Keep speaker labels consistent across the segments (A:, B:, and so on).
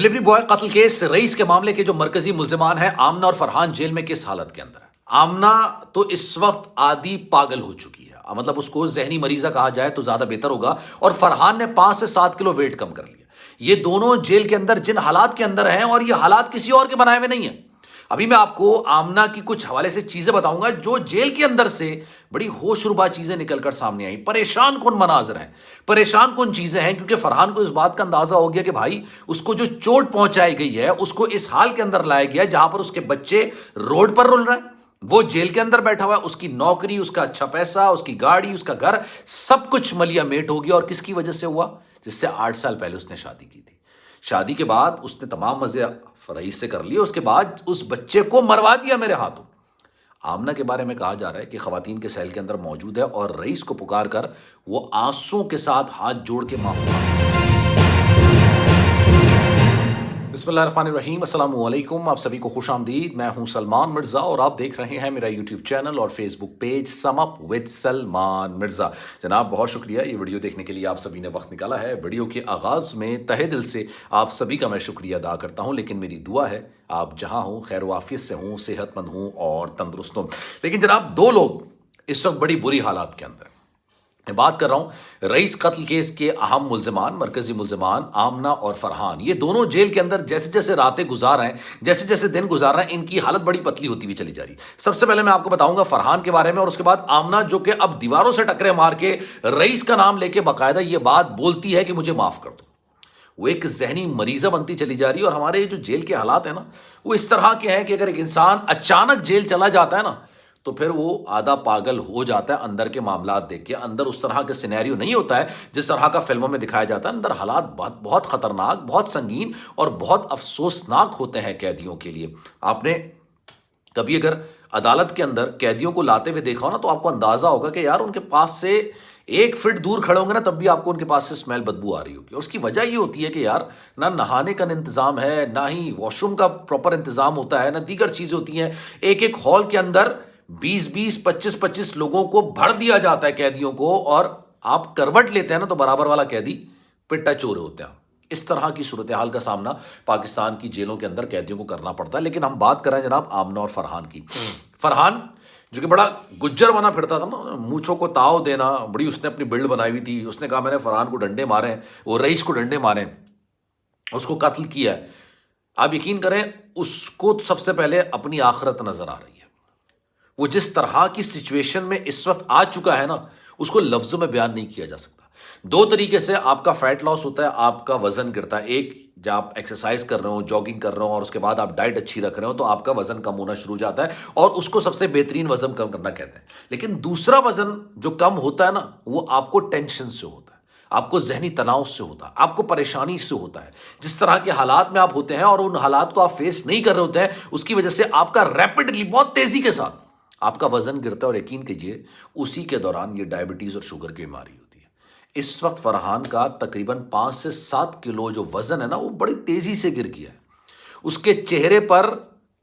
A: Delivery boy कत्ल case rice के मामले के जो मरकजी मुल्जिमान हैं आमना और फरहान जेल में किस हालत के अंदर है। आमना तो इस वक्त आधी पागल हो चुकी है, मतलब उसको जहनी मरीजा कहा जाए तो ज्यादा बेहतर होगा। और फरहान ने 5 से 7 किलो वेट कम कर लिया। ये दोनों जेल के अंदर जिन हालात के अंदर हैं, और ये हालात किसी और के बनाए हुए नहीं है। अभी मैं आपको आमना की कुछ हवाले से चीजें बताऊंगा जो जेल के अंदर से बड़ी होशरुबा चीजें निकलकर सामने आई। परेशान कौन मनाजर हैं, परेशान कौन चीजें हैं, क्योंकि फरहान को इस बात का अंदाजा हो गया कि भाई उसको जो चोट पहुंचाई गई है उसको इस हाल के अंदर लाया गया जहां पर उसके बच्चे रोड पर रुल रहे हैं, वो जेल के अंदर बैठा हुआ है, उसकी नौकरी, उसका अच्छा पैसा, उसकी गाड़ी, उसका घर, सब कुछ मलिया मेट हो गया। और किसकी वजह से हुआ? जिससे 8 साल पहले उसने शादी की थी। शादी के बाद उसने तमाम मजे रईस से कर लिए, उसके बाद उस बच्चे को मरवा दिया मेरे हाथों। आमना के बारे में कहा जा रहा है कि खवातीन के सेल के अंदर मौजूद है और रईस को पुकार कर वो आंसुओं के साथ हाथ जोड़ के माफी मांग। बिस्मिल्लाहिर्रहमानिर्रहीम, अस्सलाम वालेकुम। आप सभी को खुश आमदीद। मैं हूं सलमान मिर्ज़ा और आप देख रहे हैं मेरा यूट्यूब चैनल और Facebook page sum up with Salman Mirza. जनाब बहुत शुक्रिया ये वीडियो देखने के लिए आप सभी ने वक्त निकाला है। वीडियो के आगाज़ में तहे दिल से आप सभी का मैं शुक्रिया अदा करता हूं, लेकिन मेरी दुआ है आप जहां हों खैर वाफियत से हों, सेहतमंद हों और तंदुरुस्त हों। लेकिन जनाब 2 लोग इस वक्त बड़ी बुरी हालात के अंदर। मैं बात कर रहा हूं रईस कत्ल केस के अहम मुल्जिमान, मरकजी मुल्जिमान आमना और फरहान। ये दोनों जेल के अंदर जैसे जैसे रातें गुजार रहे हैं, जैसे जैसे दिन गुजार रहे हैं, इनकी हालत बड़ी पतली होती हुई चली जा रही। सबसे पहले मैं आपको बताऊंगा फरहान के बारे में, और उसके बाद आमना जो कि अब दीवारों से टकरे मार के रईस का नाम लेके बाकायदा ये बात बोलती है कि मुझे माफ कर दो। वो एक जहनी मरीजा बनती चली जा रही है। और हमारे जो जेल के हालात हैं ना, वो इस तरह के हैं कि अगर एक इंसान अचानक जेल चला जाता है ना, तो फिर वो आधा पागल हो जाता है। अंदर के मामलात देख के अंदर उस तरह का सिनेरियो नहीं होता है जिस तरह का फिल्मों में दिखाया जाता है। अंदर हालात बहुत बहुत खतरनाक, बहुत संगीन और बहुत अफसोसनाक होते हैं कैदियों के लिए। आपने कभी अगर अदालत के अंदर कैदियों को लाते हुए देखा हो ना, तो आपको अंदाजा होगा कि यार उनके पास से 1 फीट दूर खड़े होंगे ना, तब भी आपको उनके पास से स्मेल बदबू आ रही होगी। और उसकी वजह ये होती है कि यार ना नहाने का इंतजाम है, ना ही वॉशरूम का प्रॉपर इंतजाम होता है, ना दीगर चीजें होती हैं। एक हॉल के अंदर 20-20, 25-25 लोगों को भर दिया जाता है कैदियों को, और आप करवट लेते हैं ना तो बराबर वाला कैदी पिट्टा चोरे होते हैं। इस तरह की सूरत हाल का सामना पाकिस्तान की जेलों के अंदर कैदियों को करना पड़ता है। लेकिन हम बात कर रहे हैं जनाब आमना और फरहान की। फरहान जो कि बड़ा गुज्जर बना फिरता था ना, मूंछों को ताव देना, बड़ी उसने अपनी बिल्ड बनाई हुई थी। उसने कहा मैंने फरहान को डंडे मारे, वो रईस को डंडे मारे, उसको कत्ल किया है। आप यकीन करें उसको सबसे पहले अपनी आखिरत नजर आ रही है। वो जिस तरह की सिचुएशन में इस वक्त आ चुका है ना, उसको लफ्जों में बयान नहीं किया जा सकता। 2 तरीके से आपका फैट लॉस होता है, आपका वजन गिरता है। एक, जब आप एक्सरसाइज कर रहे हो, जॉगिंग कर रहे हो, और उसके बाद आप डाइट अच्छी रख रहे हो, तो आपका वजन कम होना शुरू हो जाता है, और उसको सबसे बेहतरीन वजन कम करना कहते हैं। लेकिन दूसरा वजन जो कम होता है ना, वो आपको टेंशन से होता है, आपको जहनी तनाव से होता है, आपको परेशानी से होता है। जिस तरह के हालात में आप होते हैं और उन हालात को आप फेस नहीं कर रहे होते हैं, उसकी वजह से आपका रैपिडली, बहुत तेजी के साथ आपका वजन गिरता है। और यकीन कीजिए उसी के दौरान ये डायबिटीज और शुगर की बीमारी होती है। इस वक्त फरहान का तकरीबन 5 से 7 किलो जो वजन है ना, वो बड़ी तेजी से गिर गया है। उसके चेहरे पर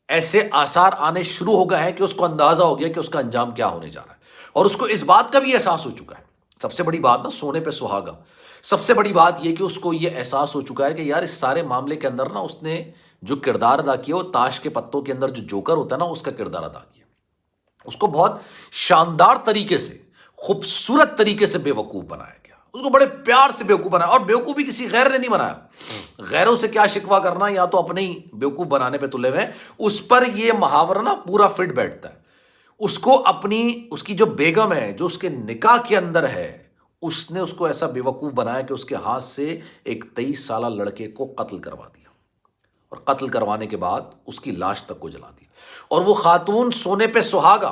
A: ऐसे आसार आने शुरू हो गए हैं कि उसको अंदाजा हो गया कि उसका अंजाम क्या होने जा रहा है। और उसको इस बात का भी एहसास हो चुका है। सबसे बड़ी बात ना, सोने पे सुहागा, सबसे बड़ी बात यह कि उसको यह एहसास हो चुका है कि यार इस सारे मामले के अंदर ना उसने जो किरदार अदा किया, वो ताश के पत्तों के अंदर जो जोकर होता है ना, उसका किरदार अदा किया। उसको बहुत शानदार तरीके से, खूबसूरत तरीके से बेवकूफ बनाया गया। उसको बड़े प्यार से बेवकूफ बनाया, और बेवकूफी किसी गैर ने नहीं बनाया। गैरों से क्या शिकवा करना, या तो अपने ही बेवकूफ बनाने पे तुले हुए। उस पर यह मुहावरा ना पूरा फिट बैठता है। उसको अपनी, उसकी जो बेगम है, जो उसके निकाह के अंदर है, उसने उसको ऐसा बेवकूफ बनाया कि उसके हाथ से एक 23 साल लड़के को कत्ल करवा दिया, और कत्ल करवाने के बाद उसकी लाश तक को जला दिया। और वो खातून सोने पे सुहागा,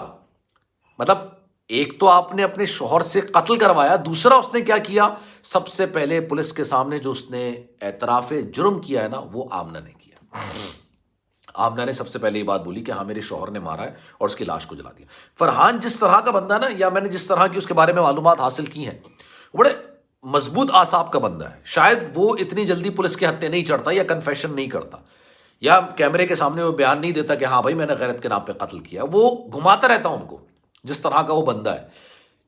A: मतलब एक तो आपने अपने शौहर से कत्ल करवाया, दूसरा उसने क्या किया, सबसे पहले पुलिस के सामने जो उसने एतराफे जुर्म किया है ना, वो आमना ने किया। आमना ने सबसे पहले ये बात बोली कि हाँ मेरे शौहर ने मारा है, और उसकी लाश को जला दिया। फरहान जिस तरह का बंदा ना, या मैंने जिस तरह की उसके बारे में मालूमात हासिल की हैं, बड़े मजबूत आसाब का बंदा है। शायद वो इतनी जल्दी पुलिस के हत्थे नहीं चढ़ता, या कन्फेशन नहीं करता, या कैमरे के सामने वो बयान नहीं देता कि हाँ भाई मैंने गैरत के नाम पे कत्ल किया। वो घुमाता रहता उनको, जिस तरह का वो बंदा है,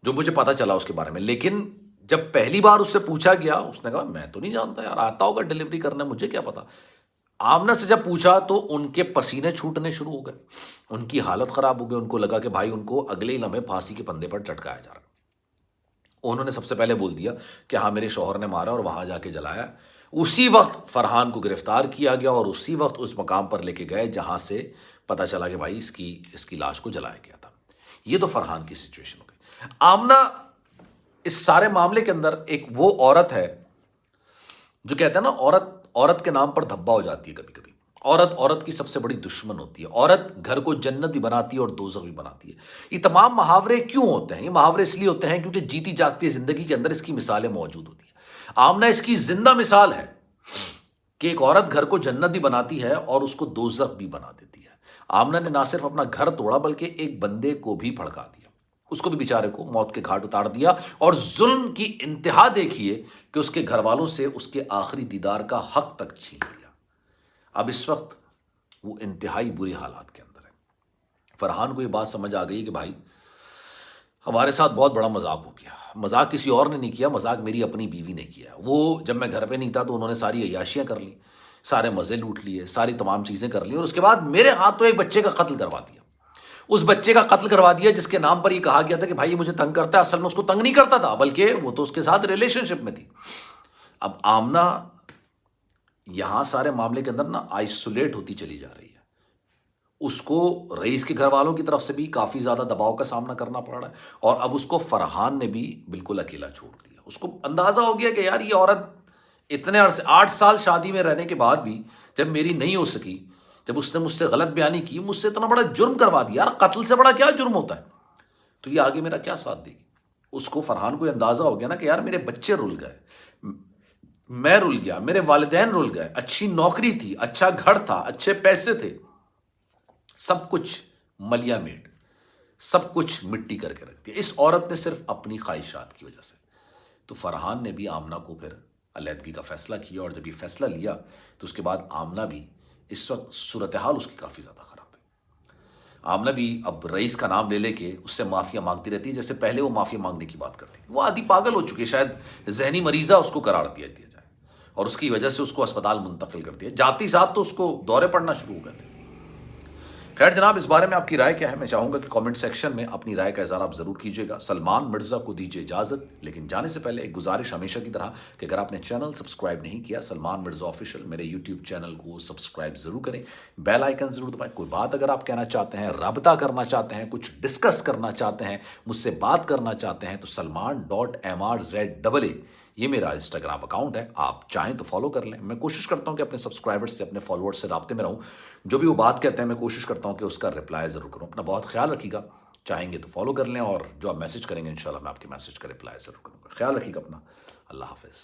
A: जो मुझे पता चला उसके बारे में। लेकिन जब पहली बार उससे पूछा गया, उसने कहा मैं तो नहीं जानता यार, आता होगा डिलीवरी करने, मुझे क्या पता। آمنہ سے جب پوچھا تو ان کے پسینے چھوٹنے شروع ہو گئے، ان کی حالت خراب ہو گئی، ان کو لگا کہ بھائی ان کو اگلے ہی لمحے پھانسی کے پندے پر لٹکایا جا رہا ہے۔ انہوں نے سب سے پہلے بول دیا کہ ہاں میرے شوہر نے مارا اور وہاں جا کے جلایا۔ اسی وقت فرحان کو گرفتار کیا گیا اور اسی وقت اس مقام پر لے کے گئے جہاں سے پتہ چلا کہ بھائی اس کی لاش کو جلایا گیا تھا۔ یہ تو فرحان کی سچویشن ہو گئی۔ آمنہ اس سارے معاملے کے اندر ایک وہ عورت ہے جو کہتے ہیں نا، عورت کے نام پر دھبا ہو جاتی ہے کبھی کبھی۔ عورت کی سب سے بڑی دشمن ہوتی ہے۔ عورت گھر کو جنت بھی بناتی ہے اور دوزخ بھی بناتی ہے۔ یہ تمام محاورے کیوں ہوتے ہیں؟ یہ محاورے اس لیے ہوتے ہیں کیونکہ جیتی جاگتی زندگی کے اندر اس کی مثالیں موجود ہوتی ہیں۔ آمنہ اس کی زندہ مثال ہے کہ ایک عورت گھر کو جنت بھی بناتی ہے اور اس کو دوزخ بھی بنا دیتی ہے۔ آمنہ نے نہ صرف اپنا گھر توڑا بلکہ ایک بندے کو بھی بھڑکا دیا، اس کو بھی بیچارے کو موت کے گھاٹ اتار دیا، اور ظلم کی انتہا دیکھیے کہ اس کے گھر والوں سے اس کے آخری دیدار کا حق تک چھین لیا۔ اب اس وقت وہ انتہائی بری حالات کے اندر ہے۔ فرحان کو یہ بات سمجھ آ گئی کہ بھائی ہمارے ساتھ بہت بڑا مذاق ہو گیا۔ مذاق کسی اور نے نہیں کیا، مذاق میری اپنی بیوی نے کیا۔ وہ جب میں گھر پہ نہیں تھا تو انہوں نے ساری عیاشیاں کر لی، سارے مزے لوٹ لیے، ساری تمام چیزیں کر لی، اور اس کے بعد میرے ہاتھ تو ایک بچے کا قتل کروا دیا۔ اس بچے کا قتل کروا دیا جس کے نام پر یہ کہا گیا تھا کہ بھائی یہ مجھے تنگ کرتا ہے۔ اصل میں اس کو تنگ نہیں کرتا تھا، بلکہ وہ تو اس کے ساتھ ریلیشن شپ میں تھی۔ اب آمنہ یہاں سارے معاملے کے اندر نا آئسولیٹ ہوتی چلی جا رہی ہے۔ اس کو رئیس کے گھر والوں کی طرف سے بھی کافی زیادہ دباؤ کا سامنا کرنا پڑ رہا ہے، اور اب اس کو فرحان نے بھی بالکل اکیلا چھوڑ دیا۔ اس کو اندازہ ہو گیا کہ یار یہ عورت اتنے عرصے 8 سال شادی میں رہنے کے بعد بھی جب میری نہیں ہو سکی، جب اس نے مجھ سے غلط بیانی کی، مجھ سے اتنا بڑا جرم کروا دیا، یار قتل سے بڑا کیا جرم ہوتا ہے، تو یہ آگے میرا کیا ساتھ دے گی۔ اس کو فرحان کو یہ اندازہ ہو گیا نا کہ یار میرے بچے رل گئے، میں رل گیا، میرے والدین رل گئے، اچھی نوکری تھی، اچھا گھر تھا، اچھے پیسے تھے، سب کچھ ملیا میٹ، سب کچھ مٹی کر کے رکھ دیا اس عورت نے صرف اپنی خواہشات کی وجہ سے۔ تو فرحان نے بھی آمنہ کو پھر علیحدگی کا فیصلہ کیا، اور جب یہ فیصلہ لیا تو اس کے بعد آمنہ بھی اس وقت صورتحال اس کی کافی زیادہ خراب ہے۔ آمنہ بھی اب رئیس کا نام لے کے اس سے معافیا مانگتی رہتی ہے، جیسے پہلے وہ معافیا مانگنے کی بات کرتی تھی۔ وہ آدھی پاگل ہو چکی ہے، شاید ذہنی مریضہ اس کو قرار دیا جائے، اور اس کی وجہ سے اس کو اسپتال منتقل کر دیا۔ جاتی ساتھ تو اس کو دورے پڑنا شروع ہو گئے تھے۔ خیر جناب، اس بارے میں آپ کی رائے کیا ہے؟ میں چاہوں گا کہ کامنٹ سیکشن میں اپنی رائے کا اظہار آپ ضرور کیجیے گا۔ سلمان مرزا کو دیجیے اجازت، لیکن جانے سے پہلے ایک گزارش ہمیشہ کی طرح کہ اگر آپ نے چینل سبسکرائب نہیں کیا سلمان مرزا آفیشیل، میرے یوٹیوب چینل کو سبسکرائب ضرور کریں، بیل آئیکن ضرور دبائیں۔ کوئی بات اگر آپ کہنا چاہتے ہیں، رابطہ کرنا چاہتے ہیں، کچھ ڈسکس کرنا چاہتے ہیں، مجھ سے بات کرنا چاہتے ہیں، تو salman.mrza یہ میرا انسٹاگرام اکاؤنٹ ہے، آپ چاہیں تو فالو کر لیں۔ میں کوشش کرتا ہوں کہ اپنے سبسکرائبرز سے، اپنے فالوورز سے رابطے میں رہوں، جو بھی وہ بات کہتے ہیں میں کوشش کرتا ہوں کہ اس کا رپلائی ضرور کروں۔ اپنا بہت خیال رکھیے گا، چاہیں گے تو فالو کر لیں، اور جو آپ میسج کریں گے انشاءاللہ میں آپ کے میسج کا رپلائی ضرور کروں گا۔ خیال رکھیے گا اپنا، اللہ حافظ۔